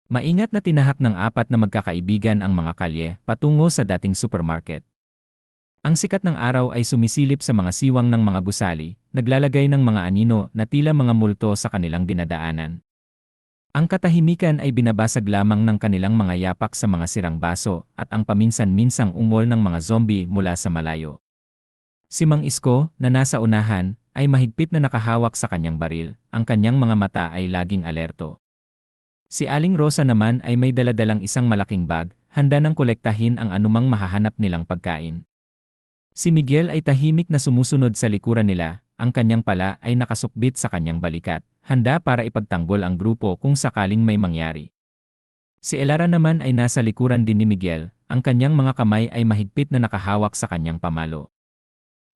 Maingat na tinahak ng apat na magkakaibigan ang mga kalye patungo sa dating supermarket. Ang sikat ng araw ay sumisilip sa mga siwang ng mga gusali, naglalagay ng mga anino na tila mga multo sa kanilang dinadaanan. Ang katahimikan ay binabasag lamang ng kanilang mga yapak sa mga sirang baso at ang paminsan-minsang ungol ng mga zombie mula sa malayo. Si Mang Isko, na nasa unahan, ay mahigpit na nakahawak sa kanyang baril, ang kanyang mga mata ay laging alerto. Si Aling Rosa naman ay may daladalang isang malaking bag, handa nang kolektahin ang anumang mahahanap nilang pagkain. Si Miguel ay tahimik na sumusunod sa likuran nila, ang kanyang pala ay nakasukbit sa kanyang balikat, handa para ipagtanggol ang grupo kung sakaling may mangyari. Si Elara naman ay nasa likuran din ni Miguel, ang kanyang mga kamay ay mahigpit na nakahawak sa kanyang pamalo.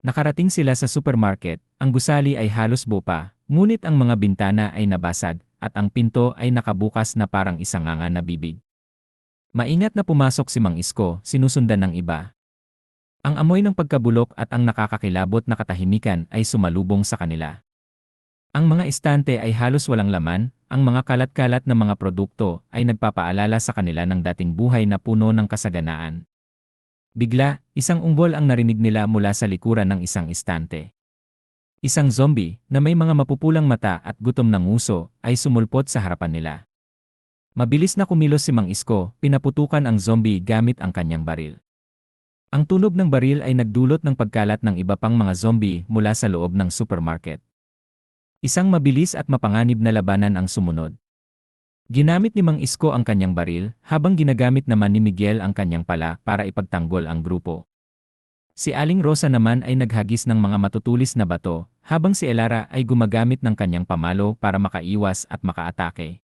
Nakarating sila sa supermarket, ang gusali ay halos buo pa, ngunit ang mga bintana ay nabasag, at ang pinto ay nakabukas na parang isang nganga na bibig. Maingat na pumasok si Mang Isko, sinusundan ng iba. Ang amoy ng pagkabulok at ang nakakakilabot na katahimikan ay sumalubong sa kanila. Ang mga estante ay halos walang laman, ang mga kalat-kalat na mga produkto ay nagpapaalala sa kanila ng dating buhay na puno ng kasaganaan. Bigla, isang ungol ang narinig nila mula sa likuran ng isang estante. Isang zombie, na may mga mapupulang mata at gutom ng nguso, ay sumulpot sa harapan nila. Mabilis na kumilos si Mang Isko, pinaputukan ang zombie gamit ang kanyang baril. Ang tunog ng baril ay nagdulot ng pagkalat ng iba pang mga zombie mula sa loob ng supermarket. Isang mabilis at mapanganib na labanan ang sumunod. Ginamit ni Mang Isko ang kanyang baril, habang ginagamit naman ni Miguel ang kanyang pala para ipagtanggol ang grupo. Si Aling Rosa naman ay naghagis ng mga matutulis na bato, habang si Elara ay gumagamit ng kanyang pamalo para makaiwas at makaatake.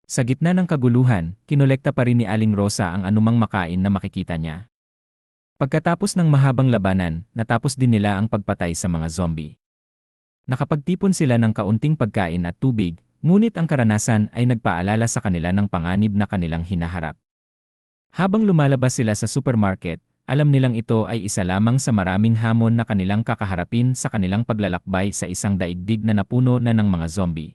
Sa gitna ng kaguluhan, kinolekta pa rin ni Aling Rosa ang anumang makain na makikita niya. Pagkatapos ng mahabang labanan, natapos din nila ang pagpatay sa mga zombie. Nakapagtipon sila ng kaunting pagkain at tubig, ngunit ang karanasan ay nagpaalala sa kanila ng panganib na kanilang hinaharap. Habang lumalabas sila sa supermarket, alam nilang ito ay isa lamang sa maraming hamon na kanilang kakaharapin sa kanilang paglalakbay sa isang daigdig na napuno na ng mga zombie.